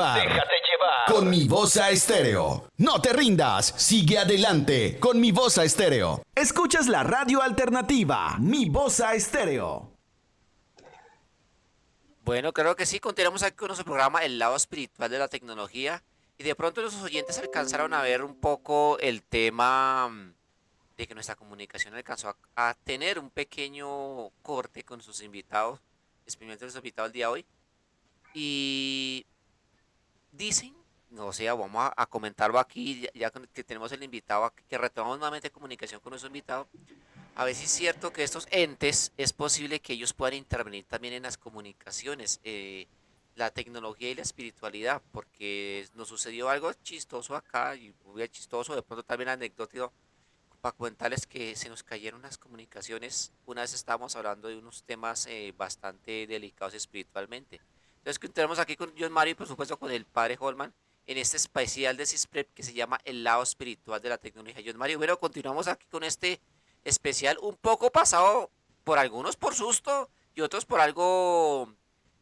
Déjate llevar con Mi Voz Estéreo. No te rindas, sigue adelante con Mi Voz Estéreo. Escuchas la radio alternativa, Mi Voz Estéreo. Bueno, creo que sí, continuamos aquí con nuestro programa El lado espiritual de la tecnología y de pronto nuestros oyentes alcanzaron a ver un poco el tema de que nuestra comunicación alcanzó a tener un pequeño corte con sus invitados, especialmente nuestro invitado el día de hoy, y dicen, no sé, vamos a comentarlo aquí, ya que tenemos el invitado, que retomamos nuevamente comunicación con nuestro invitado, a ver si es cierto que estos entes es posible que ellos puedan intervenir también en las comunicaciones, la tecnología y la espiritualidad, porque nos sucedió algo chistoso acá, y muy chistoso, de pronto también anecdótico, para comentarles que se nos cayeron las comunicaciones. Una vez estábamos hablando de unos temas bastante delicados espiritualmente. Entonces, tenemos aquí con John Mario y por supuesto con el padre Holman en este especial de CISPREP que se llama El lado espiritual de la tecnología. John Mario, bueno, continuamos aquí con este especial un poco pasado por algunos por susto y otros por algo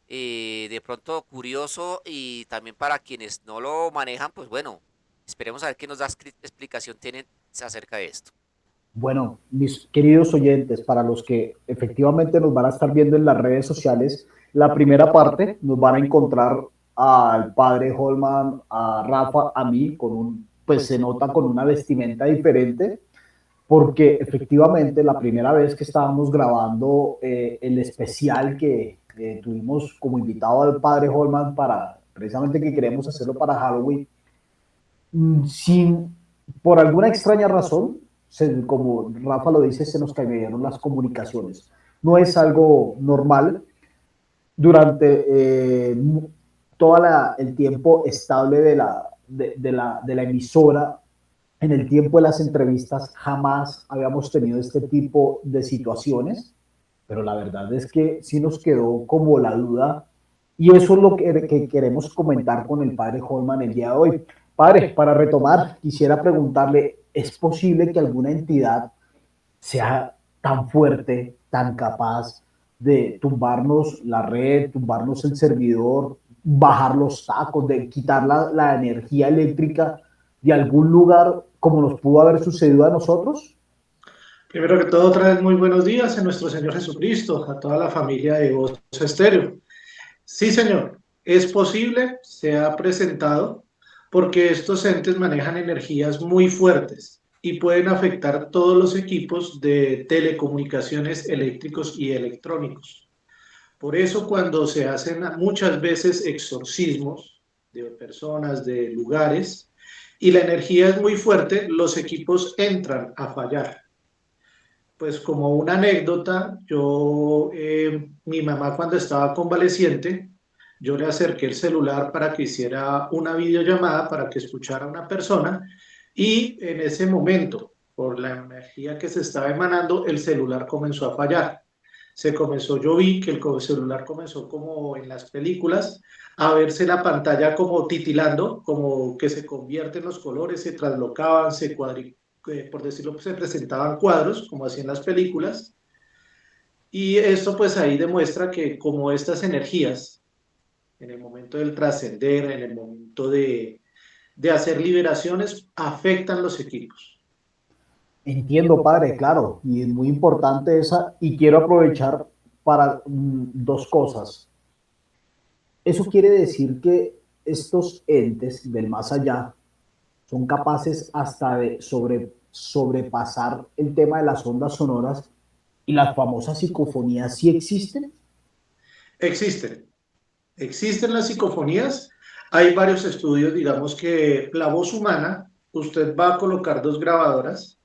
de pronto curioso, y también para quienes no lo manejan, pues bueno, esperemos a ver qué nos da explicación tienen acerca de esto. Bueno, mis queridos oyentes, para los que efectivamente nos van a estar viendo en las redes sociales, la primera parte nos van a encontrar al padre Holman, a Rafa, a mí, pues se nota con una vestimenta diferente, porque efectivamente la primera vez que estábamos grabando el especial que tuvimos como invitado al padre Holman para, precisamente que queremos hacerlo para Halloween, sin, por alguna extraña razón, como Rafa lo dice, se nos cayeron las comunicaciones. No es algo normal. Durante todo el tiempo estable de la emisora, en el tiempo de las entrevistas, jamás habíamos tenido este tipo de situaciones, pero la verdad es que sí nos quedó como la duda, y eso es lo que queremos comentar con el padre Holman el día de hoy. Padre, para retomar, quisiera preguntarle, ¿es posible que alguna entidad sea tan fuerte, tan capaz de tumbarnos la red, tumbarnos el servidor, bajar los tacos, de quitar la energía eléctrica de algún lugar como nos pudo haber sucedido a nosotros? Primero que todo, otra vez muy buenos días a nuestro Señor Jesucristo, a toda la familia de Voz Estéreo. Sí, señor, es posible, se ha presentado, porque estos entes manejan energías muy fuertes y pueden afectar todos los equipos de telecomunicaciones eléctricos y electrónicos. Por eso cuando se hacen muchas veces exorcismos de personas, de lugares, y la energía es muy fuerte, los equipos entran a fallar. Pues como una anécdota, mi mamá cuando estaba convaleciente, yo le acerqué el celular para que hiciera una videollamada, para que escuchara a una persona, y en ese momento, por la energía que se estaba emanando, el celular comenzó a fallar. Yo vi que el celular comenzó como en las películas, a verse la pantalla como titilando, como que se convierten los colores, se traslocaban, por decirlo, se presentaban cuadros, como hacían las películas, y esto pues ahí demuestra que como estas energías, en el momento del trascender, en el momento de hacer liberaciones, afectan los equipos. Entiendo, padre, claro, y es muy importante esa, y quiero aprovechar para dos cosas. Eso quiere decir que estos entes del más allá son capaces hasta de sobrepasar el tema de las ondas sonoras, y las famosas psicofonías sí existen. Existen, existen las psicofonías, hay varios estudios, digamos que la voz humana, usted va a colocar dos grabadoras,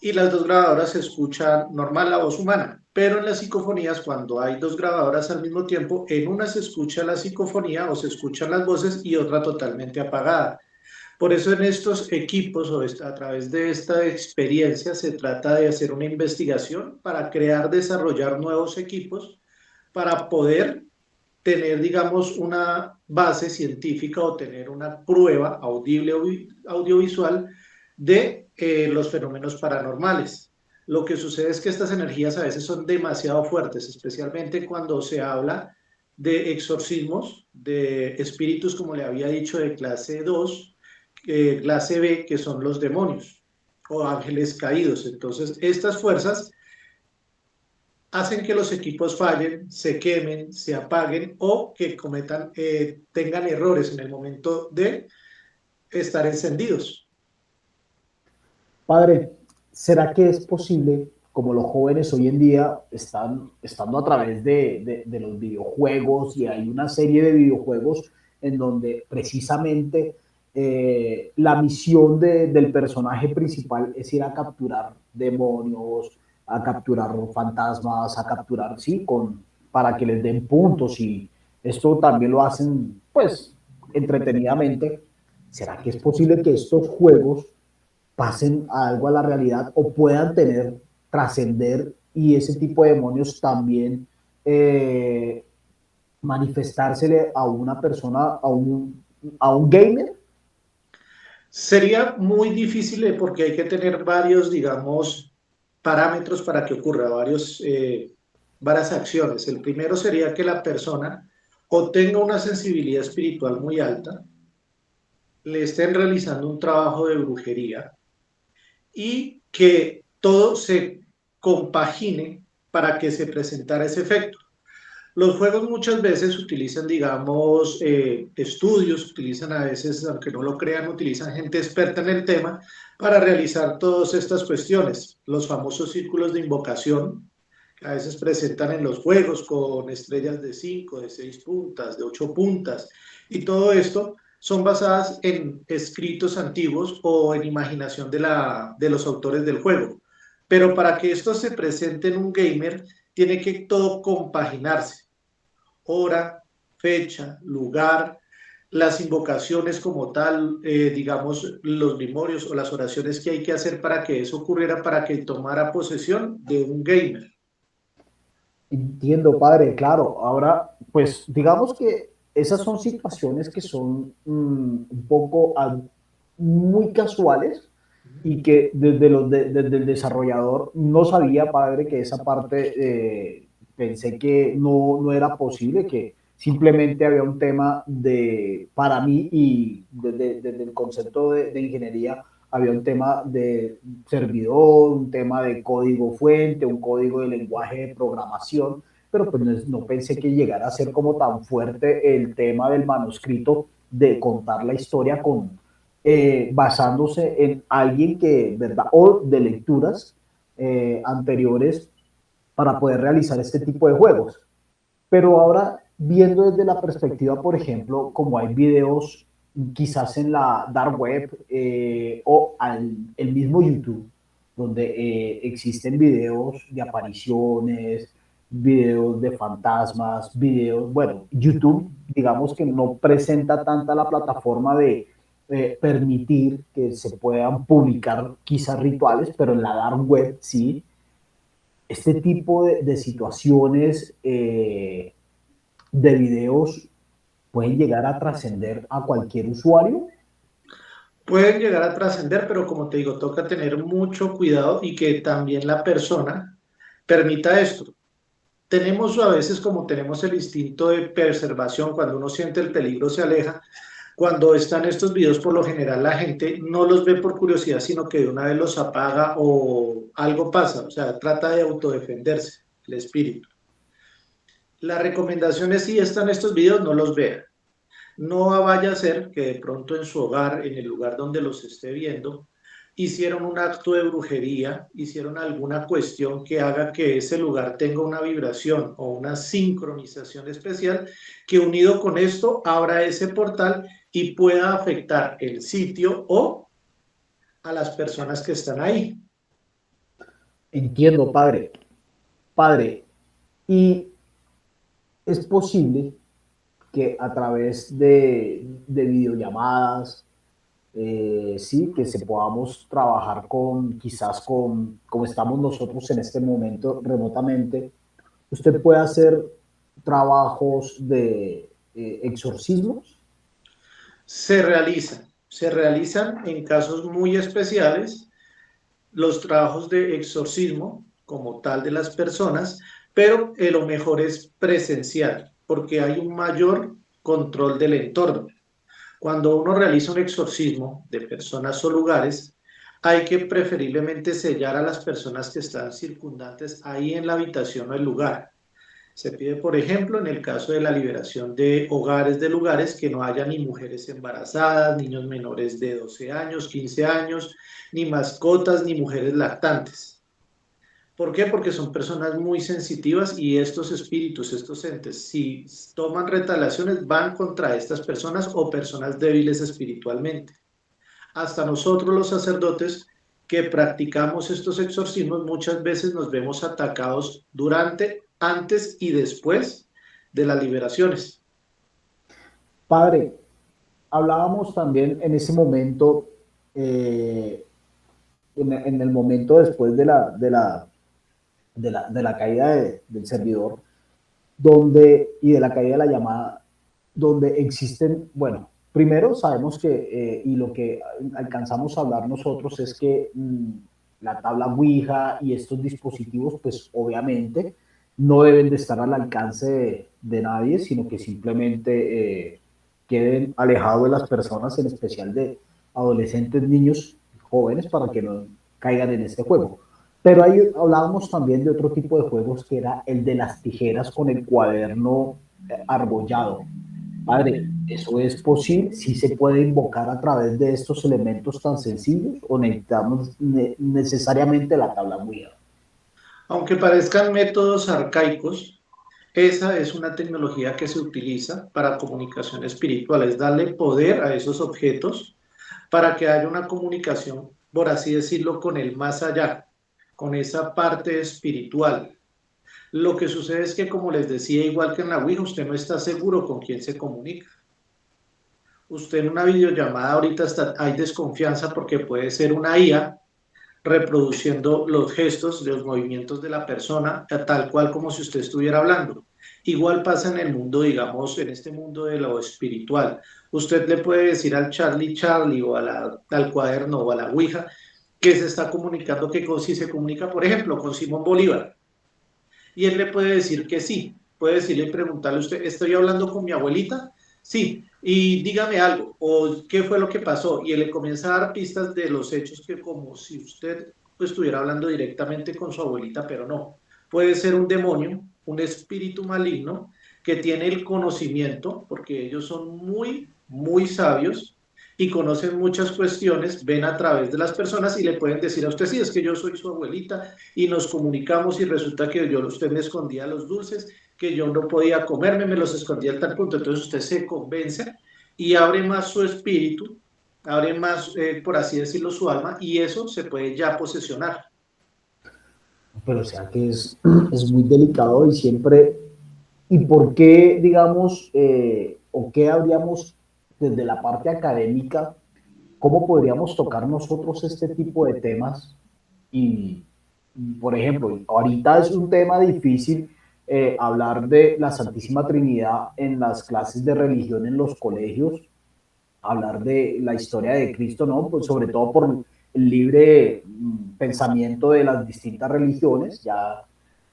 y las dos grabadoras se escuchan normal la voz humana, pero en las psicofonías, cuando hay dos grabadoras al mismo tiempo, en una se escucha la psicofonía o se escuchan las voces y otra totalmente apagada. Por eso en estos equipos a través de esta experiencia se trata de hacer una investigación para crear, desarrollar nuevos equipos para poder tener, digamos, una base científica o tener una prueba audible o audiovisual de los fenómenos paranormales. Lo que sucede es que estas energías a veces son demasiado fuertes, especialmente cuando se habla de exorcismos, de espíritus, como le había dicho, de clase 2, clase B, que son los demonios o ángeles caídos. Entonces, estas fuerzas hacen que los equipos fallen, se quemen, se apaguen o que cometan, tengan errores en el momento de estar encendidos. Padre, ¿será que es posible, como los jóvenes hoy en día están estando a través de los videojuegos y hay una serie de videojuegos en donde precisamente la misión del personaje principal es ir a capturar demonios, a capturar fantasmas, a capturar, sí, para que les den puntos y esto también lo hacen, pues, entretenidamente? ¿Será que es posible que estos juegos pasen a algo a la realidad o puedan tener, trascender y ese tipo de demonios también eh, manifestársele a una persona, a un gamer? Sería muy difícil porque hay que tener varios, digamos, parámetros para que ocurra, varias acciones. El primero sería que la persona o tenga una sensibilidad espiritual muy alta, le estén realizando un trabajo de brujería y que todo se compagine para que se presentara ese efecto. Los juegos muchas veces utilizan, digamos, estudios, utilizan a veces, aunque no lo crean, utilizan gente experta en el tema para realizar todas estas cuestiones. Los famosos círculos de invocación, que a veces presentan en los juegos con estrellas de 5, de 6 puntas, de 8 puntas, y todo esto son basadas en escritos antiguos o en imaginación de los autores del juego. Pero para que esto se presente en un gamer, tiene que todo compaginarse: hora, fecha, lugar, las invocaciones como tal, digamos, los memorios o las oraciones que hay que hacer para que eso ocurriera, para que tomara posesión de un gamer. Entiendo, padre, claro. Ahora, pues digamos que esas son situaciones que son un poco muy casuales y que desde el desarrollador no sabía, padre, que esa parte pensé que no era posible, que simplemente había un tema para mí y desde el concepto de ingeniería, había un tema de servidor, un tema de código fuente, un código de lenguaje de programación, pero pues no pensé que llegara a ser como tan fuerte el tema del manuscrito, de contar la historia basándose en alguien que, ¿verdad? O de lecturas anteriores para poder realizar este tipo de juegos. Pero ahora, viendo desde la perspectiva, por ejemplo, como hay videos quizás en la dark web el mismo YouTube, donde existen videos de apariciones, videos de fantasmas, videos, bueno, YouTube, digamos que no presenta tanta la plataforma de permitir que se puedan publicar quizás rituales, pero en la dark web sí, este tipo de situaciones de videos pueden llegar a trascender a cualquier usuario. Pueden llegar a trascender, pero como te digo, toca tener mucho cuidado y que también la persona permita esto. Tenemos a veces, como tenemos el instinto de preservación, cuando uno siente el peligro se aleja. Cuando están estos videos, por lo general la gente no los ve por curiosidad, sino que de una vez los apaga o algo pasa, o sea, trata de autodefenderse el espíritu. La recomendación es: si están estos videos, no los vean. No vaya a ser que de pronto en su hogar, en el lugar donde los esté viendo, hicieron un acto de brujería, hicieron alguna cuestión que haga que ese lugar tenga una vibración o una sincronización especial, que unido con esto abra ese portal y pueda afectar el sitio o a las personas que están ahí. Entiendo, padre. Padre, y es posible que a través de videollamadas, sí, que se podamos trabajar quizás como estamos nosotros en este momento remotamente, usted puede hacer trabajos de exorcismos. Se realizan en casos muy especiales los trabajos de exorcismo como tal de las personas, pero lo mejor es presencial. porque hay un mayor control del entorno. Cuando uno realiza un exorcismo de personas o lugares, hay que preferiblemente sellar a las personas que están circundantes ahí en la habitación o el lugar. Se pide, por ejemplo, en el caso de la liberación de hogares, de lugares, que no haya ni mujeres embarazadas, niños menores de 12 años, 15 años, ni mascotas, ni mujeres lactantes. ¿Por qué? Porque son personas muy sensitivas y estos espíritus, estos entes, si toman retaliaciones, van contra estas personas o personas débiles espiritualmente. Hasta nosotros los sacerdotes que practicamos estos exorcismos muchas veces nos vemos atacados durante, antes y después de las liberaciones. Padre, hablábamos también en ese momento, eh, en el momento después de la caída del servidor, y de la caída de la llamada, donde existen, bueno, primero sabemos que, y lo que alcanzamos a hablar nosotros es que la tabla Ouija y estos dispositivos, pues obviamente no deben de estar al alcance de nadie, sino que simplemente queden alejados de las personas, en especial de adolescentes, niños, jóvenes, para que no caigan en este juego. Pero ahí hablábamos también de otro tipo de juegos que era el de las tijeras con el cuaderno argollado. Padre, ¿eso es posible? ¿Sí se puede invocar a través de estos elementos tan sencillos o necesitamos necesariamente la tabla Ouija? Aunque parezcan métodos arcaicos, esa es una tecnología que se utiliza para comunicación espiritual, es darle poder a esos objetos para que haya una comunicación, por así decirlo, con el más allá, con esa parte espiritual. Lo que sucede es que, como les decía, igual que en la Ouija, usted no está seguro con quién se comunica. Usted en una videollamada ahorita hay desconfianza porque puede ser una IA reproduciendo los gestos, los movimientos de la persona, tal cual como si usted estuviera hablando. Igual pasa en el mundo, digamos, en este mundo de lo espiritual. Usted le puede decir al Charlie o al cuaderno o a la Ouija que se está comunicando, que si se comunica, por ejemplo, con Simón Bolívar, y él le puede decir que sí, puede decirle y preguntarle a usted, ¿estoy hablando con mi abuelita? Sí, y dígame algo, o qué fue lo que pasó, y él le comienza a dar pistas de los hechos que como si usted pues, estuviera hablando directamente con su abuelita, pero no. Puede ser un demonio, un espíritu maligno que tiene el conocimiento, porque ellos son muy, muy sabios y conocen muchas cuestiones, ven a través de las personas y le pueden decir a usted, sí, es que yo soy su abuelita y nos comunicamos y resulta que usted me escondía los dulces, que yo no podía comerme, me los escondía al tal punto. Entonces usted se convence y abre más su espíritu, abre más, por así decirlo, su alma y eso se puede ya posesionar. Pero o sea que es muy delicado y siempre, ¿y por qué, digamos, o qué habríamos desde la parte académica, cómo podríamos tocar nosotros este tipo de temas? Y, por ejemplo, ahorita es un tema difícil hablar de la Santísima Trinidad en las clases de religión en los colegios, hablar de la historia de Cristo, ¿no? Pues sobre todo por el libre pensamiento de las distintas religiones, ya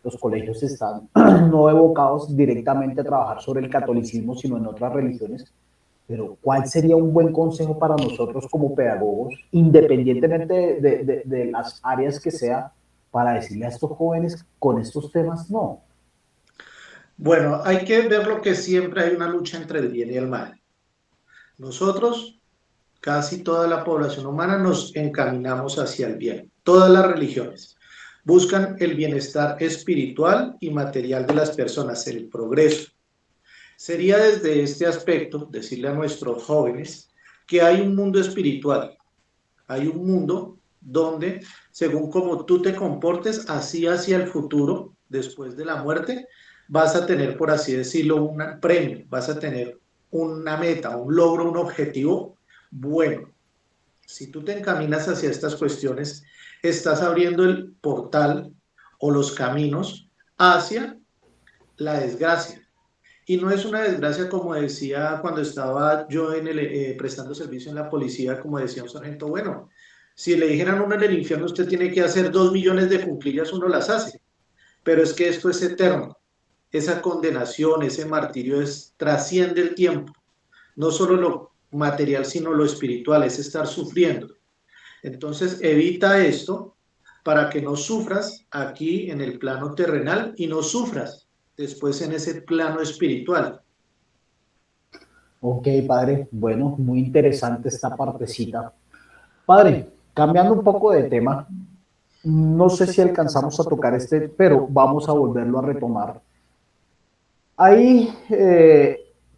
los colegios están no evocados directamente a trabajar sobre el catolicismo, sino en otras religiones. Pero ¿cuál sería un buen consejo para nosotros como pedagogos, independientemente de las áreas que sea, para decirle a estos jóvenes con estos temas no? Bueno, hay que ver lo que siempre hay una lucha entre el bien y el mal. Nosotros, casi toda la población humana, nos encaminamos hacia el bien. Todas las religiones buscan el bienestar espiritual y material de las personas, el progreso. Sería desde este aspecto decirle a nuestros jóvenes que hay un mundo espiritual, hay un mundo donde, según como tú te comportes, así hacia el futuro, después de la muerte, vas a tener, por así decirlo, un premio, vas a tener una meta, un logro, un objetivo bueno. Si tú te encaminas hacia estas cuestiones, estás abriendo el portal o los caminos hacia la desgracia. Y no es una desgracia como decía cuando estaba yo prestando servicio en la policía, como decía un sargento, bueno, si le dijeran a uno en el infierno, usted tiene que hacer 2 millones de cuclillas, uno las hace, pero es que esto es eterno. esa condenación, ese martirio trasciende el tiempo, no solo lo material, sino lo espiritual, es estar sufriendo. Entonces, evita esto para que no sufras aquí en el plano terrenal y no sufras después en ese plano espiritual. Ok, padre, bueno, muy interesante esta partecita. Padre, cambiando un poco de tema, no sé si alcanzamos a tocar este, pero vamos a volverlo a retomar. Hay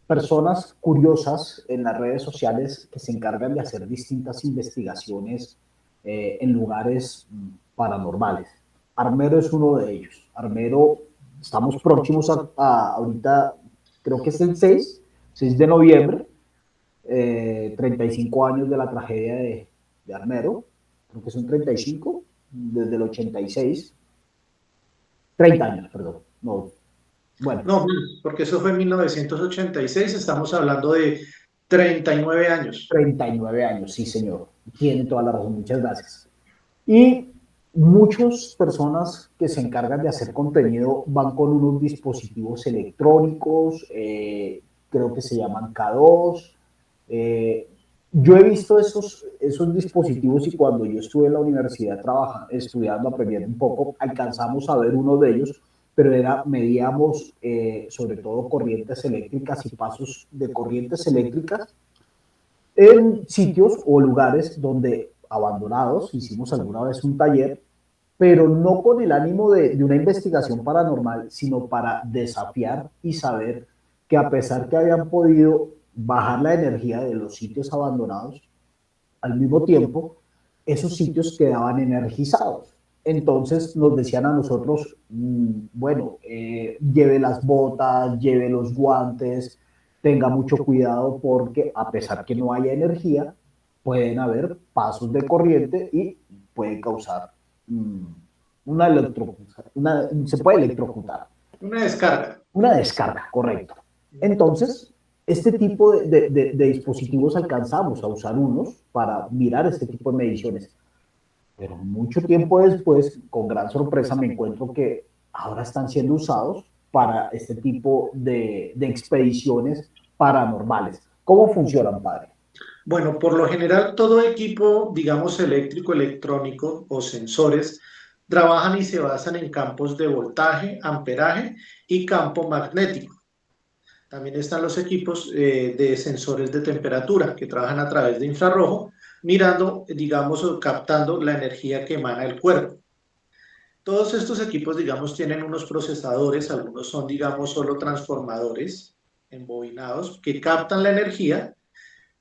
personas curiosas en las redes sociales que se encargan de hacer distintas investigaciones en lugares paranormales. Armero es uno de ellos. Armero, estamos próximos ahorita, creo que es el 6 de noviembre, 35 años de la tragedia de Armero, creo que son 35, desde el 86, 30 años, perdón, no, bueno. No, porque eso fue en 1986, estamos hablando de 39 años. 39 años, sí, señor. Tiene toda la razón, muchas gracias. Y muchas personas que se encargan de hacer contenido van con unos dispositivos electrónicos, creo que se llaman K2. Yo he visto esos dispositivos y cuando yo estuve en la universidad estudiando, aprendiendo un poco, alcanzamos a ver uno de ellos, pero medíamos sobre todo corrientes eléctricas y pasos de corrientes eléctricas en sitios o lugares donde abandonados, hicimos alguna vez un taller, pero no con el ánimo de una investigación paranormal, sino para desafiar y saber que a pesar que habían podido bajar la energía de los sitios abandonados, al mismo tiempo, esos sitios quedaban energizados. Entonces nos decían a nosotros, bueno, lleve las botas, lleve los guantes, tenga mucho cuidado porque a pesar que no haya energía, pueden haber pasos de corriente y puede causar se puede electrocutar. Una descarga. Una descarga, correcto. Entonces, este tipo de dispositivos alcanzamos a usar unos para mirar este tipo de mediciones. Pero mucho tiempo después, con gran sorpresa, me encuentro que ahora están siendo usados para este tipo de expediciones paranormales. ¿Cómo funcionan, padre? Bueno, por lo general todo equipo, digamos, eléctrico, electrónico o sensores trabajan y se basan en campos de voltaje, amperaje y campo magnético. También están los equipos de sensores de temperatura que trabajan a través de infrarrojo, mirando, digamos, o captando la energía que emana el cuerpo. Todos estos equipos, digamos, tienen unos procesadores, algunos son, digamos, solo transformadores embobinados que captan la energía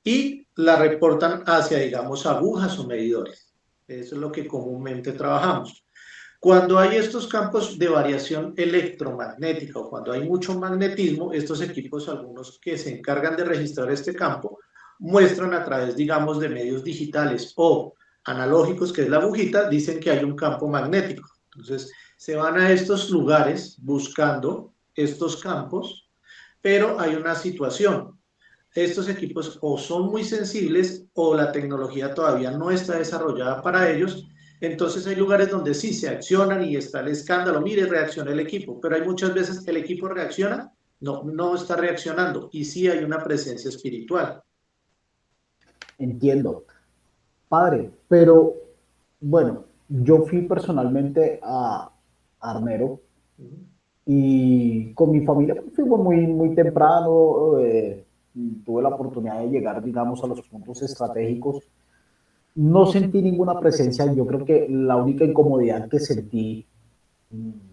y la reportan hacia, digamos, agujas o medidores. Eso es lo que comúnmente trabajamos. Cuando hay estos campos de variación electromagnética o cuando hay mucho magnetismo, estos equipos, algunos que se encargan de registrar este campo, muestran a través, digamos, de medios digitales o analógicos, que es la agujita, dicen que hay un campo magnético. Entonces, se van a estos lugares buscando estos campos, pero hay una situación. Estos equipos o son muy sensibles o la tecnología todavía no está desarrollada para ellos. Entonces hay lugares donde sí se accionan y está el escándalo, mire, reacciona el equipo, pero hay muchas veces que el equipo reacciona, no está reaccionando y sí hay una presencia espiritual. Entiendo. Padre, pero bueno, yo fui personalmente a Armero y con mi familia fuimos muy temprano, tuve la oportunidad de llegar, digamos, a los puntos estratégicos. No sentí ninguna presencia, yo creo que la única incomodidad que sentí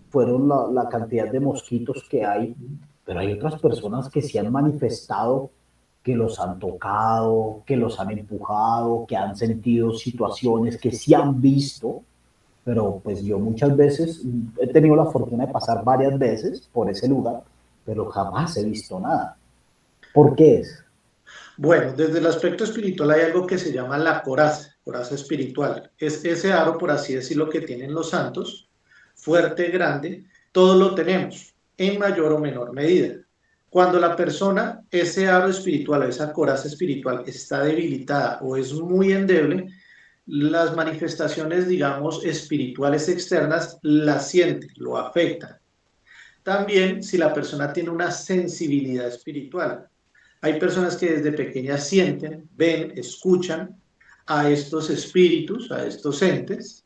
fueron la cantidad de mosquitos que hay, pero hay otras personas que se han manifestado, que los han tocado, que los han empujado, que han sentido situaciones, que sí han visto, pero pues yo muchas veces he tenido la fortuna de pasar varias veces por ese lugar, pero jamás he visto nada. ¿Por qué es? Bueno, desde el aspecto espiritual hay algo que se llama la coraza espiritual. Es ese aro, por así decirlo, que tienen los santos, fuerte, grande, todos lo tenemos, en mayor o menor medida. Cuando la persona, ese aro espiritual o esa coraza espiritual está debilitada o es muy endeble, las manifestaciones, digamos, espirituales externas las siente, lo afectan. También si la persona tiene una sensibilidad espiritual. Hay personas que desde pequeñas sienten, ven, escuchan a estos espíritus, a estos entes,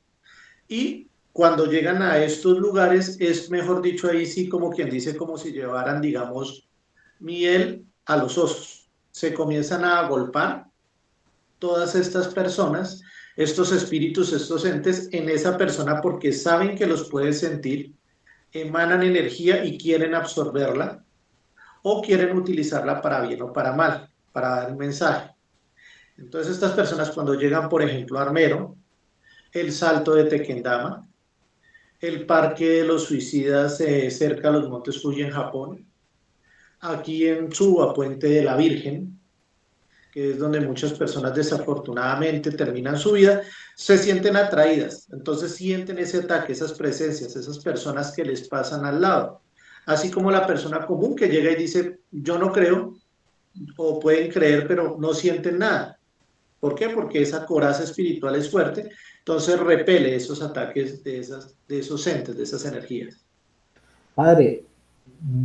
y cuando llegan a estos lugares es, mejor dicho, ahí sí como quien dice, como si llevaran, digamos, miel a los osos. Se comienzan a agolpar todas estas personas, estos espíritus, estos entes en esa persona porque saben que los puede sentir, emanan energía y quieren absorberla o quieren utilizarla para bien o para mal, para dar un mensaje. Entonces estas personas cuando llegan, por ejemplo, a Armero, el Salto de Tequendama, el Parque de los Suicidas cerca de los Montes Fuji en Japón, aquí en Suba, Puente de la Virgen, que es donde muchas personas desafortunadamente terminan su vida, se sienten atraídas, entonces sienten ese ataque, esas presencias, esas personas que les pasan al lado, así como la persona común que llega y dice, yo no creo, o pueden creer, pero no sienten nada. ¿Por qué? Porque esa coraza espiritual es fuerte, entonces repele esos ataques de esos entes, de esas energías. Padre,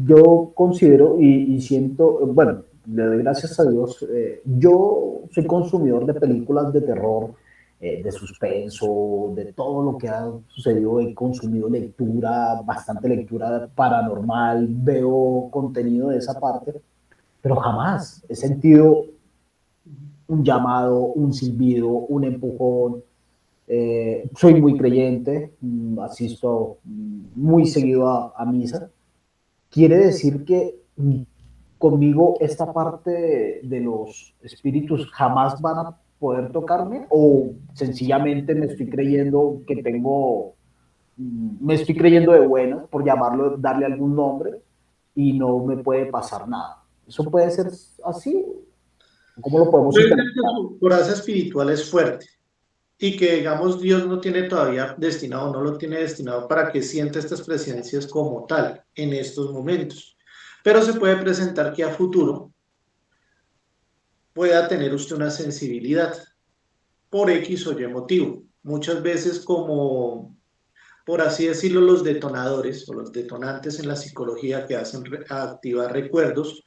yo considero y siento, bueno, le doy gracias a Dios, yo soy consumidor de películas de terror, de suspenso, de todo lo que ha sucedido, he consumido lectura, bastante lectura paranormal, veo contenido de esa parte, pero jamás he sentido un llamado, un silbido, un empujón. Soy muy creyente, asisto muy seguido a misa. Quiere decir que conmigo esta parte de los espíritus jamás van a poder tocarme o sencillamente me estoy creyendo que tengo, me estoy creyendo de bueno, por llamarlo, darle algún nombre y no me puede pasar nada. ¿Eso puede ser así? ¿Cómo lo podemos Puede ser que interpretar? su coraza espiritual es fuerte y que, digamos, Dios no tiene todavía destinado, no lo tiene destinado para que sienta estas presencias como tal en estos momentos. Pero se puede presentar que a futuro pueda tener usted una sensibilidad por X o Y motivo. Muchas veces como, por así decirlo, los detonadores o los detonantes en la psicología que hacen activar recuerdos,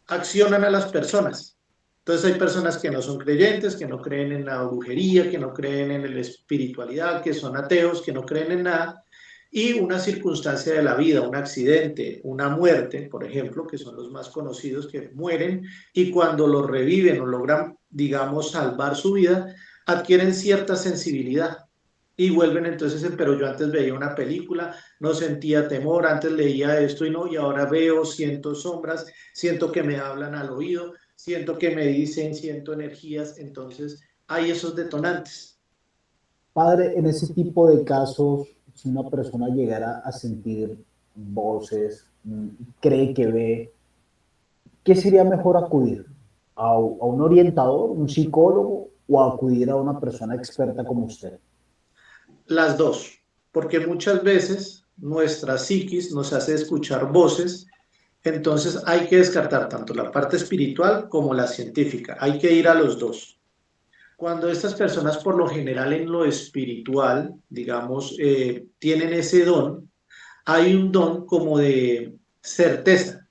accionan a las personas. Entonces hay personas que no son creyentes, que no creen en la brujería, que no creen en la espiritualidad, que son ateos, que no creen en nada, y una circunstancia de la vida, un accidente, una muerte, por ejemplo, que son los más conocidos, que mueren y cuando los reviven o logran, digamos, salvar su vida, adquieren cierta sensibilidad y vuelven entonces, pero yo antes veía una película, no sentía temor, antes leía esto y no, y ahora veo, siento sombras, siento que me hablan al oído, siento que me dicen, siento energías, entonces hay esos detonantes. Padre, en ese tipo de casos, si una persona llegara a sentir voces, cree que ve, ¿qué sería mejor acudir? ¿A un orientador, un psicólogo o acudir a una persona experta como usted? Las dos, porque muchas veces nuestra psiquis nos hace escuchar voces, entonces hay que descartar tanto la parte espiritual como la científica, hay que ir a los dos. Cuando estas personas por lo general en lo espiritual, digamos, tienen ese don, hay un don como de certeza,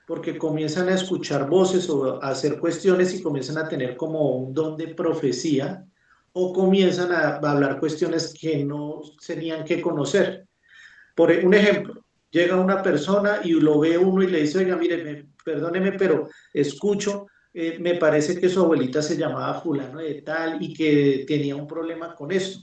porque comienzan a escuchar voces o a hacer cuestiones y comienzan a tener como un don de profecía o comienzan a hablar cuestiones que no tenían que conocer. Por un ejemplo, llega una persona y lo ve uno y le dice, oiga, mire, perdóneme, pero escucho, me parece que su abuelita se llamaba fulano de tal y que tenía un problema con esto.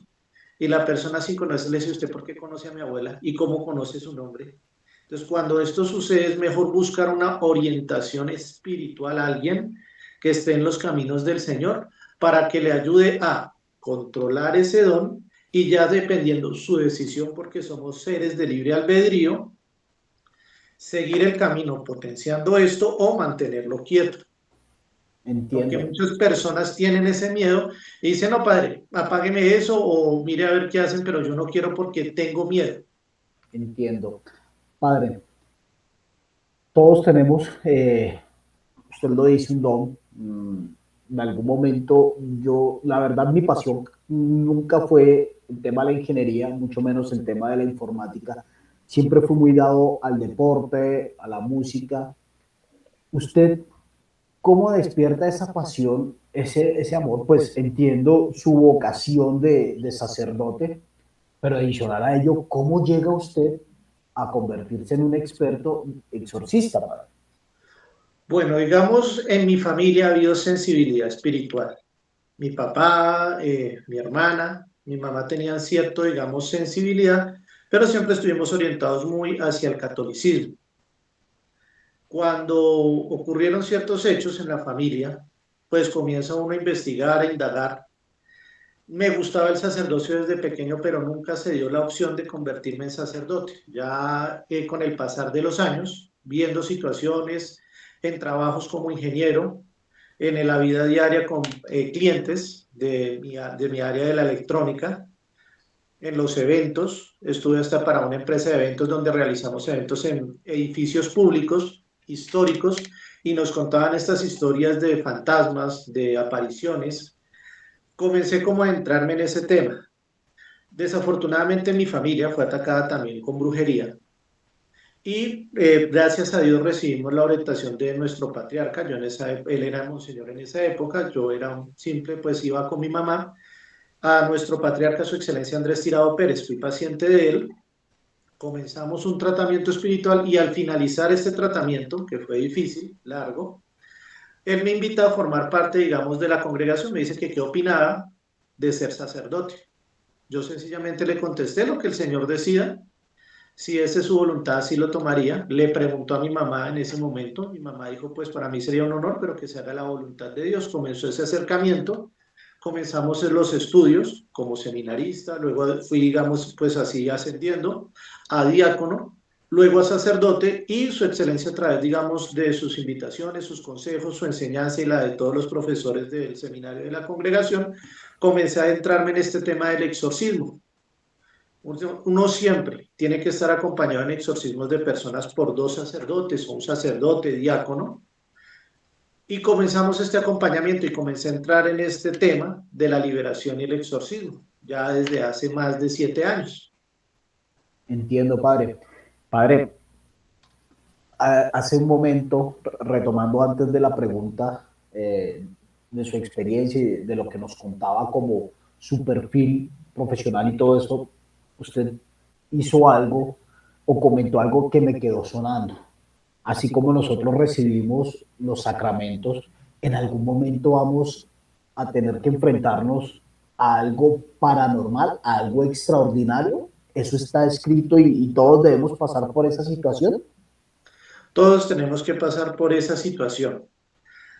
Y la persona sin conocer le dice, ¿usted por qué conoce a mi abuela? ¿Y cómo conoce su nombre? Entonces, cuando esto sucede, es mejor buscar una orientación espiritual a alguien que esté en los caminos del Señor para que le ayude a controlar ese don y ya dependiendo su decisión, porque somos seres de libre albedrío, seguir el camino potenciando esto o mantenerlo quieto. Porque Entiendo, muchas personas tienen ese miedo y dicen, no, padre, apágueme eso o mire a ver qué hacen, pero yo no quiero porque tengo miedo. entiendo. Padre, todos tenemos, usted lo dice, un don. En algún momento yo, la verdad, mi pasión nunca fue el tema de la ingeniería, mucho menos el tema de la informática, siempre fue muy dado al deporte, a la música. ¿Usted cómo despierta esa pasión, ese amor? Pues entiendo su vocación de sacerdote, pero adicional a ello, ¿cómo llega usted a convertirse en un experto exorcista, padre? Bueno, digamos, en mi familia ha habido sensibilidad espiritual. Mi papá, mi hermana, mi mamá tenían cierto, digamos, sensibilidad, pero siempre estuvimos orientados muy hacia el catolicismo. Cuando ocurrieron ciertos hechos en la familia, pues comienza uno a investigar, a indagar. Me gustaba el sacerdocio desde pequeño, pero nunca se dio la opción de convertirme en sacerdote. Ya con el pasar de los años, viendo situaciones en trabajos como ingeniero, en la vida diaria con clientes de mi área de la electrónica, en los eventos, estuve hasta para una empresa de eventos donde realizamos eventos en edificios públicos, históricos, y nos contaban estas historias de fantasmas, de apariciones. Comencé como a entrarme en ese tema. Desafortunadamente mi familia fue atacada también con brujería y gracias a Dios recibimos la orientación de nuestro patriarca. Yo en él era monseñor en esa época, yo era un simple, pues iba con mi mamá a nuestro patriarca, su excelencia Andrés Tirado Pérez. Fui paciente de él, comenzamos un tratamiento espiritual y al finalizar este tratamiento, que fue difícil, largo, él me invita a formar parte, digamos, de la congregación. Me dice que qué opinaba de ser sacerdote. Yo sencillamente le contesté lo que el Señor decida. Si esa es su voluntad, sí lo tomaría. Le preguntó a mi mamá en ese momento. Mi mamá dijo, pues para mí sería un honor, pero que se haga la voluntad de Dios. Comenzó ese acercamiento. Comenzamos en los estudios como seminarista. Luego fui, digamos, pues así ascendiendo a diácono. Luego a sacerdote y su excelencia a través, digamos, de sus invitaciones, sus consejos, su enseñanza y la de todos los profesores del seminario de la congregación, comencé a adentrarme en este tema del exorcismo. Uno siempre tiene que estar acompañado en exorcismos de personas por dos sacerdotes o un sacerdote, diácono, y comenzamos este acompañamiento y comencé a entrar en este tema de la liberación y el exorcismo, ya desde hace más de 7 años. Entiendo, padre. Padre, hace un momento, retomando antes de la pregunta de su experiencia y de lo que nos contaba como su perfil profesional y todo eso, usted hizo algo o comentó algo que me quedó sonando. Así como nosotros recibimos los sacramentos, en algún momento vamos a tener que enfrentarnos a algo paranormal, a algo extraordinario. Eso está escrito y todos debemos pasar por esa situación. Todos tenemos que pasar por esa situación.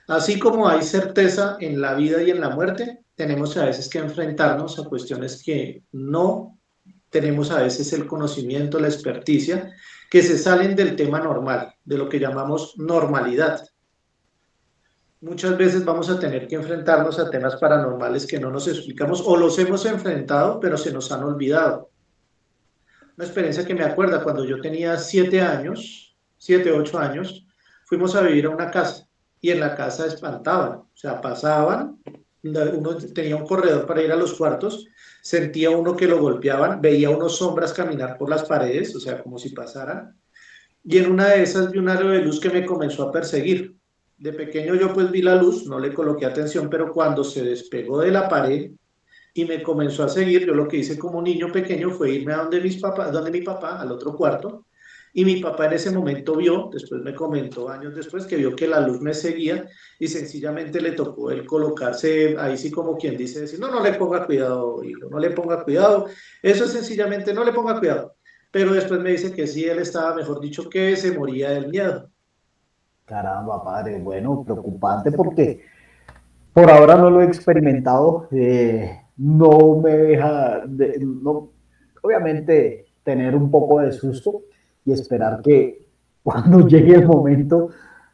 Así como hay certeza en la vida y en la muerte, tenemos a veces que enfrentarnos a cuestiones que no tenemos a veces el conocimiento, la experticia, que se salen del tema normal, de lo que llamamos normalidad. Muchas veces vamos a tener que enfrentarnos a temas paranormales que no nos explicamos o los hemos enfrentado, pero se nos han olvidado. Una experiencia que me acuerda cuando yo tenía 7 años, 7, 8 años, fuimos a vivir a una casa y en la casa espantaban, o sea, pasaban, uno tenía un corredor para ir a los cuartos, sentía uno que lo golpeaban, veía unos sombras caminar por las paredes, o sea, como si pasaran, y en una de esas vi un aro de luz que me comenzó a perseguir. De pequeño yo pues vi la luz, no le coloqué atención, pero cuando se despegó de la pared y me comenzó a seguir, yo lo que hice como niño pequeño fue irme a donde mis papás, donde mi papá, al otro cuarto, y mi papá en ese momento vio, después me comentó años después, que vio que la luz me seguía y sencillamente le tocó él colocarse ahí sí como quien dice, decir, no, no le ponga cuidado, hijo, no le ponga cuidado, eso es sencillamente, no le ponga cuidado. Pero después me dice que sí, él estaba, mejor dicho, que se moría del miedo. Caramba, padre, bueno, preocupante porque por ahora no lo he experimentado. No me deja, no, obviamente, tener un poco de susto y esperar que cuando llegue el momento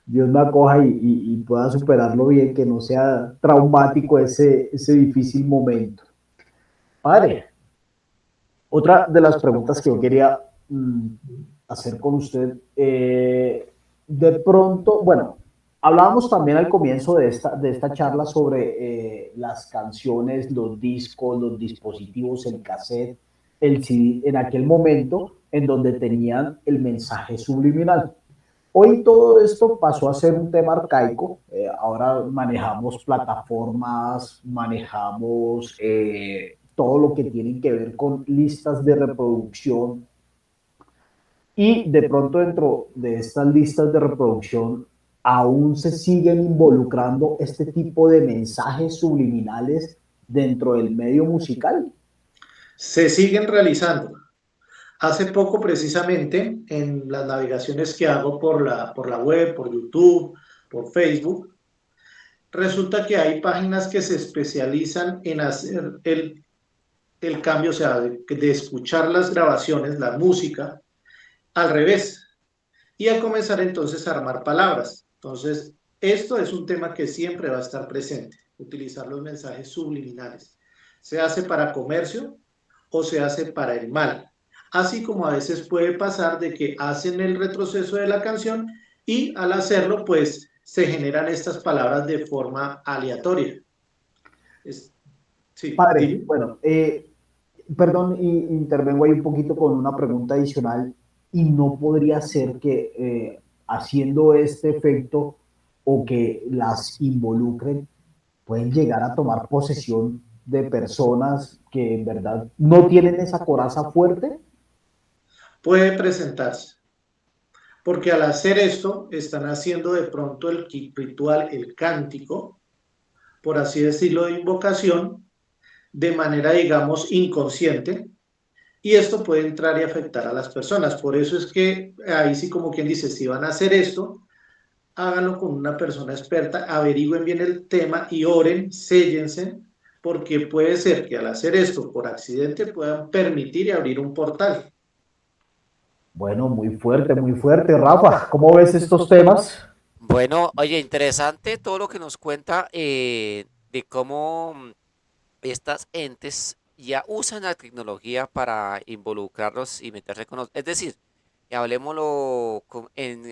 Dios me acoja y pueda superarlo bien, que no sea traumático ese difícil momento. Padre, otra de las preguntas que yo quería hacer con usted, de pronto, bueno, hablábamos también al comienzo de esta charla sobre las canciones, los discos, los dispositivos, el cassette. el CD en aquel momento en donde tenían el mensaje subliminal. Hoy todo esto pasó a ser un tema arcaico. Ahora manejamos plataformas, manejamos todo lo que tiene que ver con listas de reproducción, y de pronto dentro de estas listas de reproducción aún se siguen involucrando este tipo de mensajes subliminales dentro del medio musical. Se siguen realizando. Hace poco, precisamente, en las navegaciones que hago por la web, por YouTube, por Facebook, resulta que hay páginas que se especializan en hacer el cambio, o sea, de escuchar las grabaciones, la música, al revés, y a comenzar entonces a armar palabras. Entonces, esto es un tema que siempre va a estar presente, utilizar los mensajes subliminales. Se hace para comercio o se hace para el mal. Así como a veces puede pasar de que hacen el retroceso de la canción y al hacerlo, pues se generan estas palabras de forma aleatoria. Es, sí, Padre, dime. bueno, perdón, intervengo ahí un poquito con una pregunta adicional, y no podría ser que haciendo este efecto o que las involucren, pueden llegar a tomar posesión de personas que en verdad no tienen esa coraza fuerte. Puede presentarse. Porque al hacer esto están haciendo de pronto el ritual, el cántico, por así decirlo, de invocación, de manera, digamos, inconsciente, y esto puede entrar y afectar a las personas. Por eso es que ahí sí, como quien dice, si van a hacer esto, háganlo con una persona experta, averigüen bien el tema y oren, séllense, porque puede ser que al hacer esto por accidente puedan permitir y abrir un portal. Bueno, muy fuerte, Rafa. ¿Cómo ves estos temas? Bueno, oye, interesante todo lo que nos cuenta de cómo estas entes ya usan la tecnología para involucrarlos y meterse con nosotros. Es decir, y hablemoslo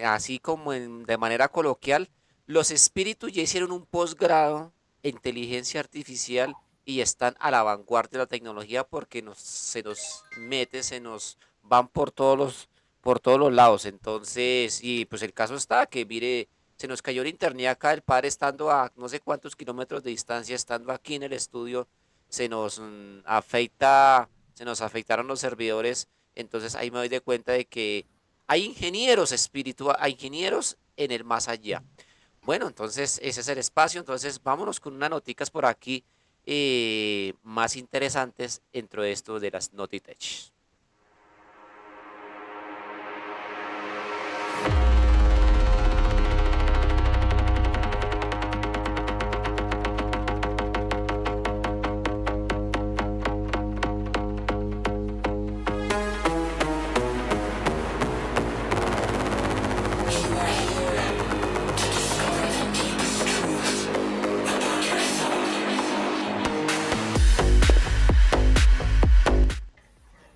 así como de manera coloquial, los espíritus ya hicieron un posgrado en inteligencia artificial y están a la vanguardia de la tecnología porque se nos mete, se nos van por todos los lados. Entonces, y pues el caso está que, mire, se nos cayó el internet acá, el padre estando a no sé cuántos kilómetros de distancia, estando aquí en el estudio, se nos afectaron los servidores. Entonces ahí me doy de cuenta de que hay ingenieros espirituales, hay ingenieros en el más allá. Bueno, entonces ese es el espacio. Entonces vámonos con unas noticas por aquí más interesantes dentro de esto de las Notitech.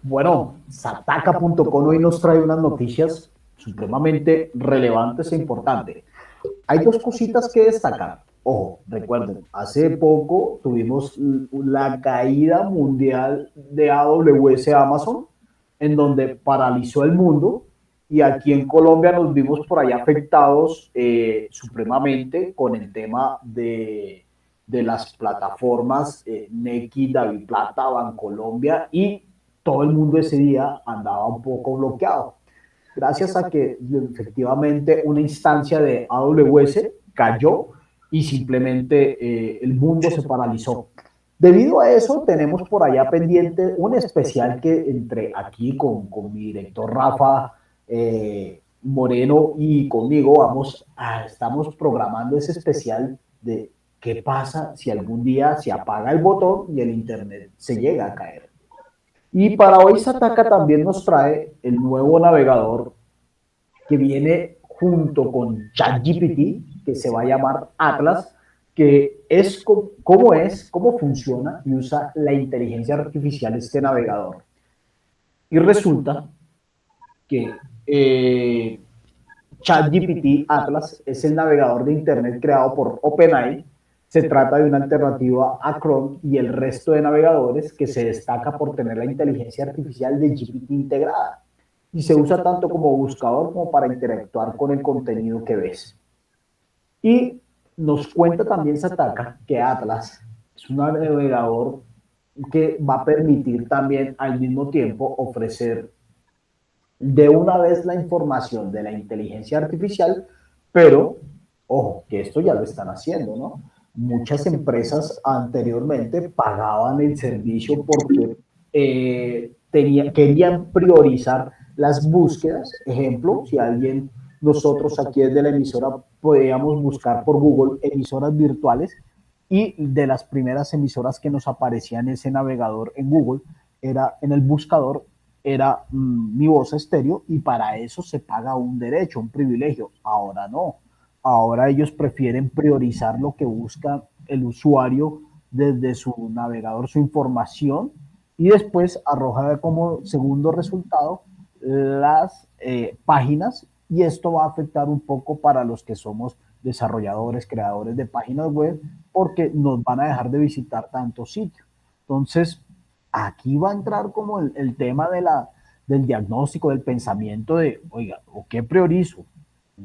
Bueno, Sataka.com hoy nos trae unas noticias supremamente relevantes e importantes. Hay dos cositas que destacar. Ojo, recuerden, hace poco tuvimos la caída mundial de AWS Amazon, en donde paralizó el mundo, y aquí en Colombia nos vimos por ahí afectados supremamente con el tema de las plataformas Nequi, Daviplata, Bancolombia, y todo el mundo ese día andaba un poco bloqueado gracias a que efectivamente una instancia de AWS cayó y simplemente el mundo se paralizó. Debido a eso, tenemos por allá pendiente un especial que entre aquí con mi director Rafa Moreno y conmigo estamos programando ese especial de qué pasa si algún día se apaga el botón y el internet se llega a caer. Y para hoy Sataka también nos trae el nuevo navegador que viene junto con ChatGPT, que se va a llamar Atlas, que es cómo funciona y usa la inteligencia artificial este navegador. Y resulta que ChatGPT Atlas es el navegador de Internet creado por OpenAI. Se trata de una alternativa a Chrome y el resto de navegadores que se destaca por tener la inteligencia artificial de GPT integrada y se usa tanto como buscador como para interactuar con el contenido que ves. Y nos cuenta también Sataka que Atlas es un navegador que va a permitir también al mismo tiempo ofrecer de una vez la información de la inteligencia artificial, pero, ojo, que esto ya lo están haciendo, ¿no? Muchas empresas anteriormente pagaban el servicio porque querían priorizar las búsquedas. Ejemplo, si alguien, nosotros aquí desde la emisora podíamos buscar por Google emisoras virtuales y de las primeras emisoras que nos aparecían en ese navegador en Google, era en el buscador, era Mi Voz Estéreo, y para eso se paga un derecho, un privilegio. Ahora no. Ahora ellos prefieren priorizar lo que busca el usuario desde su navegador, su información, y después arroja como segundo resultado las páginas, y esto va a afectar un poco para los que somos desarrolladores, creadores de páginas web, porque nos van a dejar de visitar tantos sitios. Entonces, aquí va a entrar como el tema del diagnóstico, del pensamiento de, oiga, ¿o qué priorizo?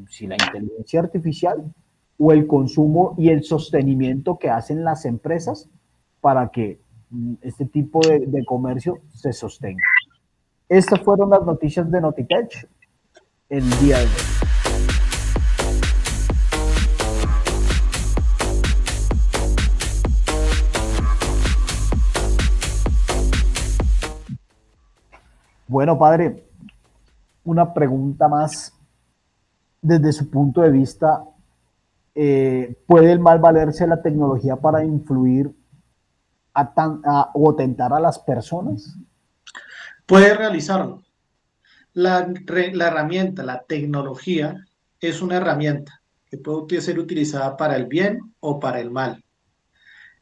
Si la inteligencia artificial o el consumo y el sostenimiento que hacen las empresas para que este tipo de comercio se sostenga. Estas fueron las noticias de Notitech el día de hoy. Bueno, padre, una pregunta más desde su punto de vista. ¿Puede el mal valerse la tecnología para influir o tentar a las personas? Puede realizarlo. La herramienta, la tecnología, es una herramienta que puede ser utilizada para el bien o para el mal.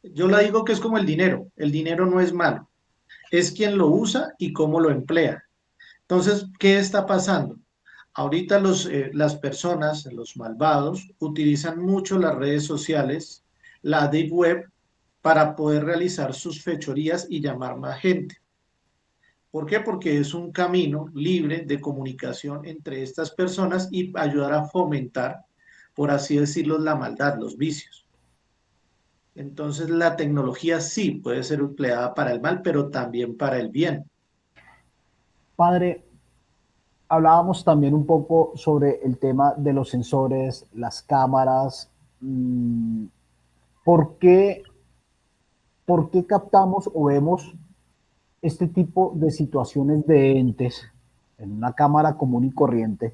Yo la digo que es como el dinero. El dinero no es malo, es quien lo usa y cómo lo emplea. Entonces, ¿qué está pasando? Ahorita las personas, los malvados, utilizan mucho las redes sociales, la deep web, para poder realizar sus fechorías y llamar más gente. ¿Por qué? Porque es un camino libre de comunicación entre estas personas y ayudar a fomentar, por así decirlo, la maldad, los vicios. Entonces, la tecnología sí puede ser empleada para el mal, pero también para el bien. Padre, hablábamos también un poco sobre el tema de los sensores, las cámaras. ¿Por qué, por qué captamos o vemos este tipo de situaciones de entes en una cámara común y corriente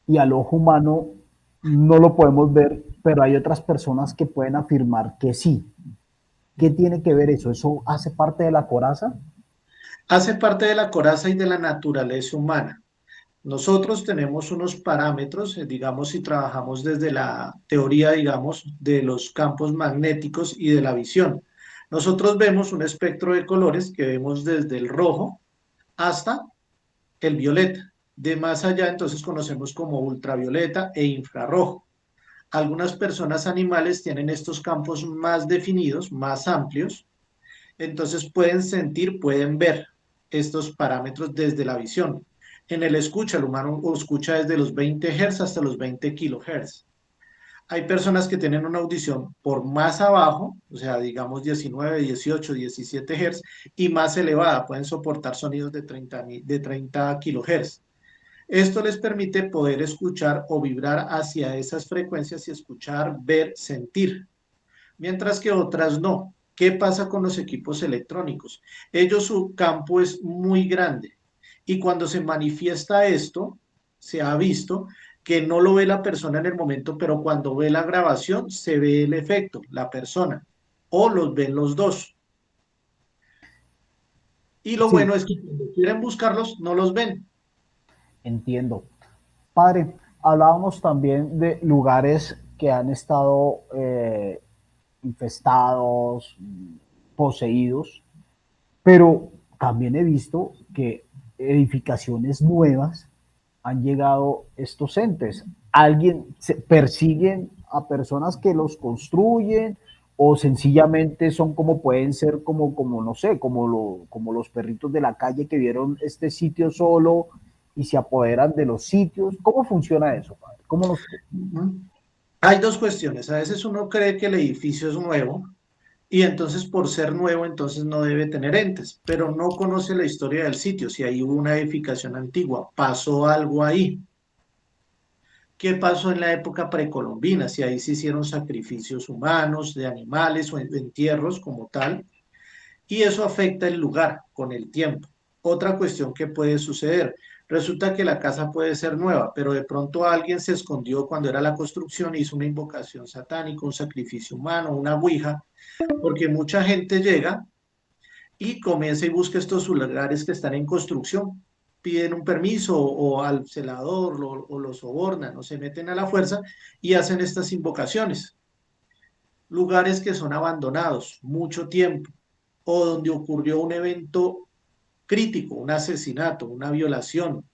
y al ojo humano no lo podemos ver, pero hay otras personas que pueden afirmar que sí? ¿Qué tiene que ver eso? ¿Eso hace parte de la coraza? Hace parte de la coraza y de la naturaleza humana. Nosotros tenemos unos parámetros, digamos, si trabajamos desde la teoría, digamos, de los campos magnéticos y de la visión. Nosotros vemos un espectro de colores que vemos desde el rojo hasta el violeta. De más allá, entonces conocemos como ultravioleta e infrarrojo. Algunas personas animales tienen estos campos más definidos, más amplios, entonces pueden sentir, pueden ver estos parámetros desde la visión. En el escucha, el humano escucha desde los 20 Hz hasta los 20 kHz. Hay personas que tienen una audición por más abajo, o sea, digamos 19, 18, 17 Hz, y más elevada, pueden soportar sonidos de 30 kHz. Esto les permite poder escuchar o vibrar hacia esas frecuencias y escuchar, ver, sentir, mientras que otras no. ¿Qué pasa con los equipos electrónicos? Ellos, su campo es muy grande y cuando se manifiesta esto, se ha visto que no lo ve la persona en el momento, pero cuando ve la grabación se ve el efecto, la persona, o los ven los dos. Y lo Sí, bueno es que cuando quieren buscarlos, no los ven. entiendo. Padre, hablábamos también de lugares que han estado infestados, poseídos, pero también he visto que edificaciones nuevas han llegado estos entes. Alguien se persiguen a personas que los construyen o sencillamente son como pueden ser como no sé, como los perritos de la calle que vieron este sitio solo y se apoderan de los sitios? ¿Cómo funciona eso, padre? ¿Cómo los... Ujú. Hay dos cuestiones. A veces uno cree que el edificio es nuevo y entonces por ser nuevo entonces no debe tener entes, pero no conoce la historia del sitio, si ahí hubo una edificación antigua, pasó algo ahí. ¿Qué pasó en la época precolombina? Si ahí se hicieron sacrificios humanos, de animales o entierros como tal, y eso afecta el lugar con el tiempo. Otra cuestión que puede suceder, resulta que la casa puede ser nueva, pero de pronto alguien se escondió cuando era la construcción, hizo una invocación satánica, un sacrificio humano, una ouija, porque mucha gente llega y comienza y busca estos lugares que están en construcción, piden un permiso o al celador o lo sobornan o se meten a la fuerza y hacen estas invocaciones. Lugares que son abandonados mucho tiempo o donde ocurrió un evento crítico, un asesinato, una violación,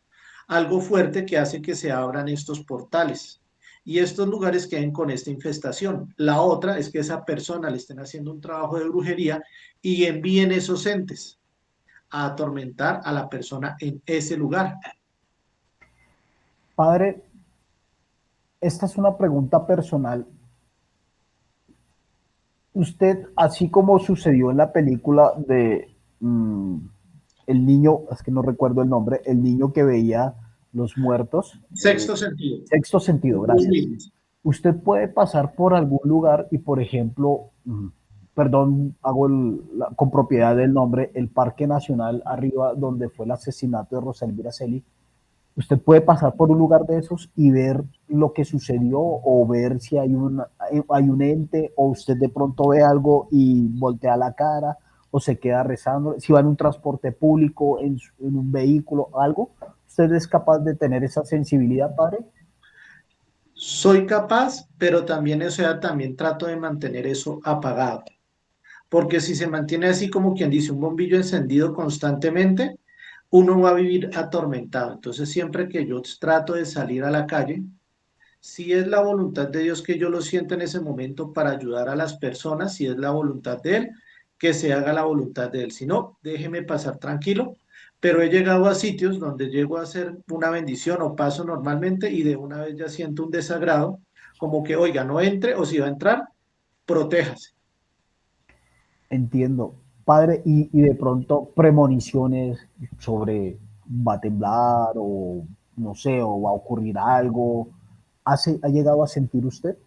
algo fuerte que hace que se abran estos portales. Y estos lugares queden con esta infestación. La otra es que esa persona le estén haciendo un trabajo de brujería y envíen esos entes a atormentar a la persona en ese lugar. Padre, esta es una pregunta personal. Usted, así como sucedió en la película de el niño, es que no recuerdo el nombre, el niño que veía los muertos, Sexto sentido. sexto sentido, gracias. Usted puede pasar por algún lugar y, por ejemplo, perdón, hago con propiedad del nombre, el Parque Nacional arriba donde fue el asesinato de Rosa Elvira Celi. Usted puede pasar por un lugar de esos y ver lo que sucedió o ver si hay un ente o usted de pronto ve algo y voltea la cara o se queda rezando. Si va en un transporte público, en un vehículo, algo, ¿usted es capaz de tener esa sensibilidad, padre? Soy capaz, pero también, o sea, también trato de mantener eso apagado. Porque si se mantiene así como quien dice un bombillo encendido constantemente, uno va a vivir atormentado. Entonces, siempre que yo trato de salir a la calle, si es la voluntad de Dios que yo lo sienta en ese momento para ayudar a las personas, si es la voluntad de Él, que se haga la voluntad de Él. Si no, déjeme pasar tranquilo. Pero he llegado a sitios donde llego a hacer una bendición o paso normalmente y de una vez ya siento un desagrado, como que, oiga, no entre o si va a entrar, protéjase. Entiendo. Padre, y de pronto premoniciones sobre va a temblar o no sé, o va a ocurrir algo. ¿Ha llegado a sentir usted?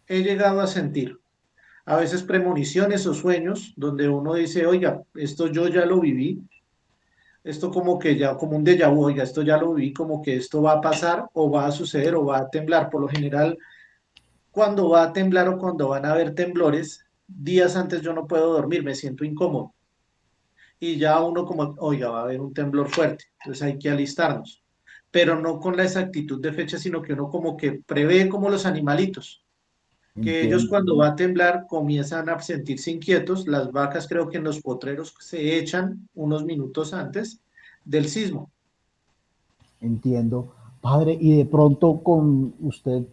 He llegado a sentir a veces premoniciones o sueños donde uno dice, oiga, esto yo ya lo viví, esto como que ya, como un déjà vu, oiga, esto ya lo viví, como que esto va a pasar o va a suceder o va a temblar. Por lo general, cuando va a temblar o cuando van a haber temblores, días antes yo no puedo dormir, me siento incómodo. Y ya uno como, oiga, va a haber un temblor fuerte, entonces hay que alistarnos. Pero no con la exactitud de fecha, sino que uno como que prevé como los animalitos, que ellos Entiendo, cuando va a temblar comienzan a sentirse inquietos. Las vacas creo que en los potreros se echan unos minutos antes del sismo. entiendo. Padre, y de pronto con usted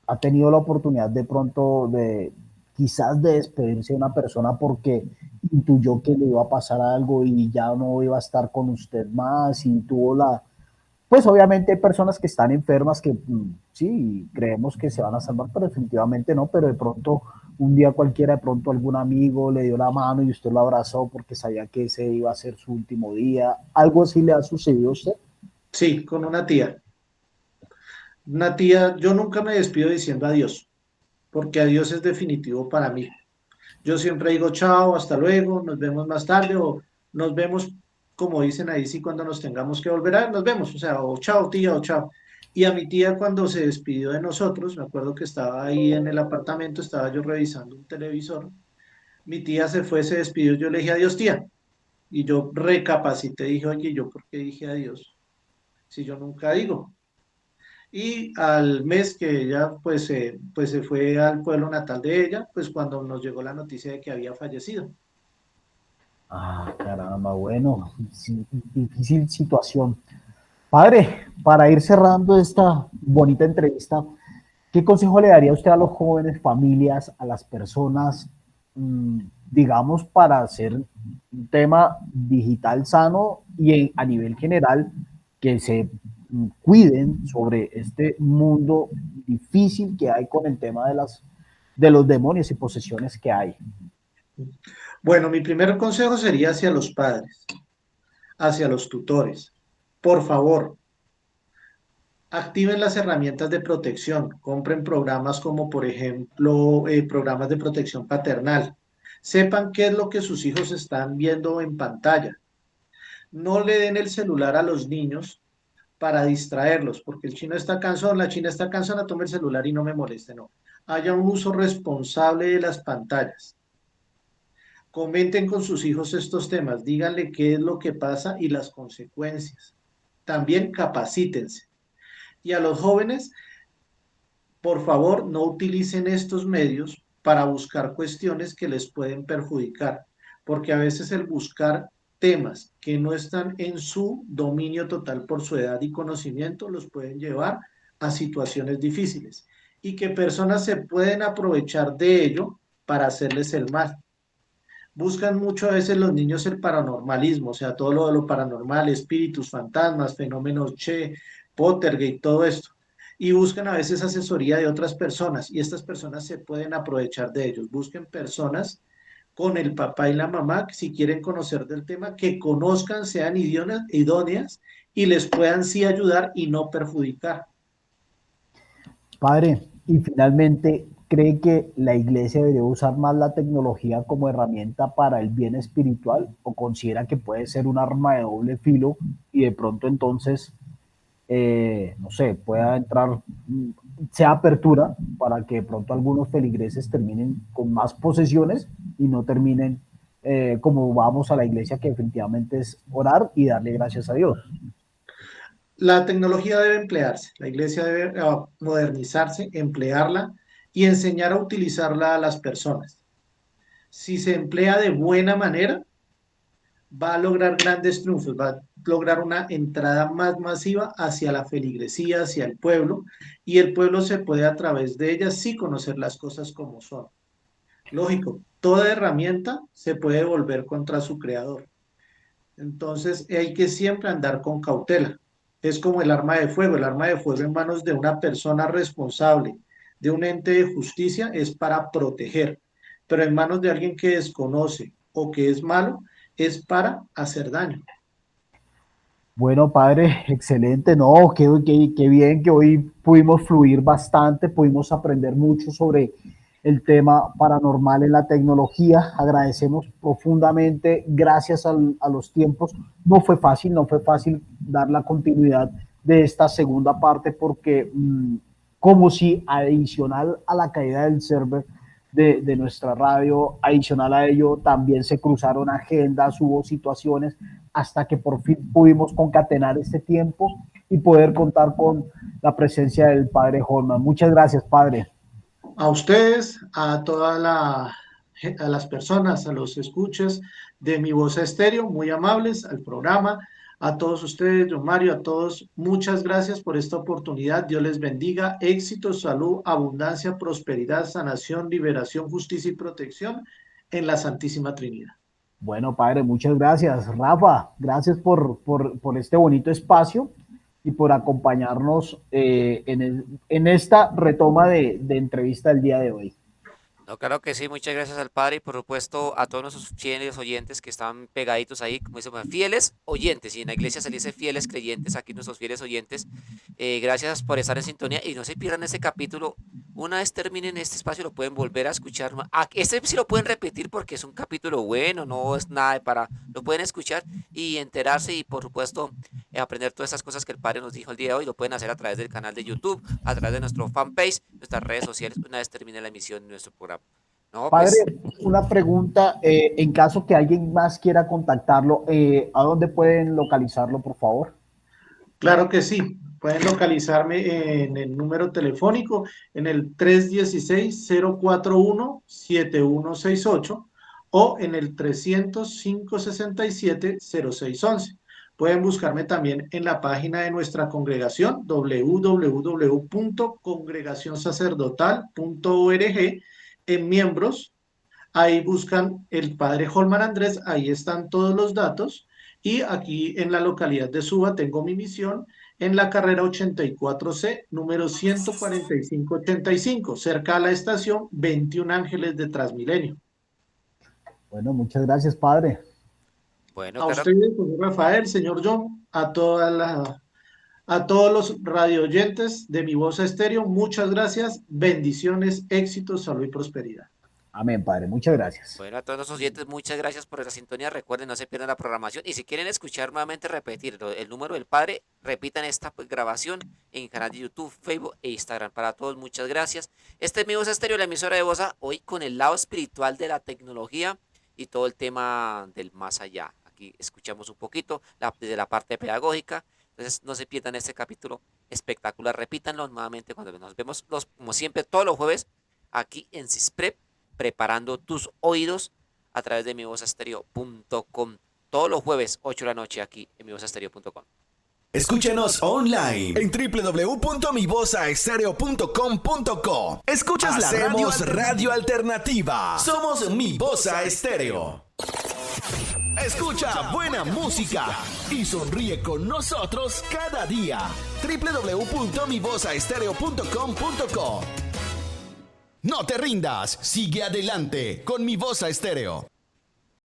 ha tenido la oportunidad de pronto de quizás de despedirse de una persona porque intuyó que le iba a pasar algo y ya no iba a estar con usted más y tuvo la, pues obviamente hay personas que están enfermas que sí, creemos que se van a salvar, pero definitivamente no, pero de pronto un día cualquiera, de pronto algún amigo le dio la mano y usted lo abrazó porque sabía que ese iba a ser su último día. ¿Algo así le ha sucedido a usted? Sí, con una tía. Una tía, yo nunca me despido diciendo adiós, porque adiós es definitivo para mí. Yo siempre digo chao, hasta luego, nos vemos más tarde o nos vemos, como dicen ahí, sí, cuando nos tengamos que volver a ver, nos vemos, o sea, o chao tía o chao. Y a mi tía cuando se despidió de nosotros, me acuerdo que estaba ahí en el apartamento, estaba yo revisando un televisor, mi tía se fue, se despidió, yo le dije adiós tía, y yo recapacité, dije, oye, ¿yo por qué dije adiós? Si yo nunca digo. Y al mes que ella pues se fue al pueblo natal de ella, pues cuando nos llegó la noticia de que había fallecido. Ah, caramba, bueno, sí, difícil situación. Padre, para ir cerrando esta bonita entrevista, ¿Qué consejo le daría usted a los jóvenes, familias, a las personas, digamos, para hacer un tema digital sano y a nivel general que se cuiden sobre este mundo difícil que hay con el tema de los demonios y posesiones que hay? Bueno, mi primer consejo sería hacia los padres, hacia los tutores. Por favor, activen las herramientas de protección, compren programas como por ejemplo programas de protección paternal. Sepan qué es lo que sus hijos están viendo en pantalla. No le den el celular a los niños para distraerlos, porque el chino está cansón, la china está cansona, tome el celular y no me moleste, no. Haya un uso responsable de las pantallas. Comenten con sus hijos estos temas, díganle qué es lo que pasa y las consecuencias. También capacítense. Y a los jóvenes, por favor, no utilicen estos medios para buscar cuestiones que les pueden perjudicar, porque a veces el buscar temas que no están en su dominio total por su edad y conocimiento los pueden llevar a situaciones difíciles y que personas se pueden aprovechar de ello para hacerles el mal. Buscan mucho a veces los niños el paranormalismo, o sea, todo lo de lo paranormal, espíritus, fantasmas, fenómenos Che, Pottergate, todo esto. Y buscan a veces asesoría de otras personas y estas personas se pueden aprovechar de ellos. Busquen personas con el papá y la mamá, que si quieren conocer del tema, que conozcan, sean idóneas y les puedan sí ayudar y no perjudicar. Padre, y finalmente, ¿cree que la iglesia debería usar más la tecnología como herramienta para el bien espiritual o considera que puede ser un arma de doble filo y de pronto entonces, no sé, pueda entrar, sea apertura para que de pronto algunos feligreses terminen con más posesiones y no terminen como vamos a la iglesia, que definitivamente es orar y darle gracias a Dios? La tecnología debe emplearse, la iglesia debe modernizarse, emplearla y enseñar a utilizarla a las personas. Si se emplea de buena manera, va a lograr grandes triunfos, va a lograr una entrada más masiva hacia la feligresía, hacia el pueblo, y el pueblo se puede a través de ella sí conocer las cosas como son. Lógico, toda herramienta se puede volver contra su creador. Entonces hay que siempre andar con cautela. Es como el arma de fuego en manos de una persona responsable, de un ente de justicia, es para proteger, pero en manos de alguien que desconoce o que es malo, es para hacer daño. Bueno, padre, excelente, no, qué bien que hoy pudimos fluir bastante, pudimos aprender mucho sobre el tema paranormal en la tecnología. Agradecemos profundamente, gracias a los tiempos. No fue fácil dar la continuidad de esta segunda parte porque como si adicional a la caída del server de nuestra radio, adicional a ello, también se cruzaron agendas, hubo situaciones hasta que por fin pudimos concatenar este tiempo y poder contar con la presencia del padre Holman. Muchas gracias, padre. A ustedes, a las personas, a los escuchas de Mi Voz a Estéreo, muy amables, al programa, a todos ustedes, don Mario, a todos, muchas gracias por esta oportunidad. Dios les bendiga, éxito, salud, abundancia, prosperidad, sanación, liberación, justicia y protección en la Santísima Trinidad. Bueno, padre, muchas gracias. Rafa, gracias por este bonito espacio y por acompañarnos en esta retoma de entrevista del día de hoy. No, claro que sí, muchas gracias al padre y por supuesto a todos nuestros fieles oyentes que están pegaditos ahí, como dicen, fieles oyentes, y en la iglesia se le dice fieles creyentes, aquí nuestros fieles oyentes. Gracias por estar en sintonía y no se pierdan ese capítulo. Una vez terminen este espacio lo pueden volver a escuchar. Este sí lo pueden repetir porque es un capítulo bueno, no es nada para... Lo pueden escuchar y enterarse y por supuesto aprender todas esas cosas que el padre nos dijo el día de hoy. Lo pueden hacer a través del canal de YouTube, a través de nuestro fanpage, nuestras redes sociales, una vez termine la emisión de nuestro programa. No, Padre, pues una pregunta, en caso que alguien más quiera contactarlo, ¿a dónde pueden localizarlo, por favor? Claro que sí. Pueden localizarme en el número telefónico en el 316-041-7168 o en el 300-567-0611. Pueden buscarme también en la página de nuestra congregación, www.congregacionsacerdotal.org, en miembros. Ahí buscan el Padre Holman Andrés, ahí están todos los datos. Y aquí en la localidad de Suba tengo mi misión en la carrera 84C, número 14585, cerca a la estación 21 Ángeles de Transmilenio. Bueno, muchas gracias, padre. Bueno, A claro. ustedes, señor Rafael, señor John, a todos los radioyentes de Mi Voz Estéreo, muchas gracias, bendiciones, éxitos, salud y prosperidad. Amén, padre. Muchas gracias. Bueno, a todos los oyentes, muchas gracias por esa sintonía. Recuerden, no se pierdan la programación. Y si quieren escuchar nuevamente, repetir el número del padre, repitan esta grabación en el canal de YouTube, Facebook e Instagram. Para todos, muchas gracias. Este es Mi Voz Estéreo, la emisora de Bosa, hoy con el lado espiritual de la tecnología y todo el tema del más allá. Aquí escuchamos un poquito desde la parte pedagógica. Entonces, no se pierdan este capítulo espectacular. Repítanlo nuevamente cuando nos vemos, como siempre, todos los jueves, aquí en CISPREP, preparando tus oídos a través de mivozastereo.com. Todos los jueves, 8 de la noche, aquí en mivozastereo.com. Escúchanos online en www.mivozaestereo.com.co. Escuchas la radio alternativa. Somos Mi Voz Estéreo. Escucha buena música y sonríe con nosotros cada día. www.mivozaestereo.com.co. No te rindas, sigue adelante con Mi Voz Estéreo.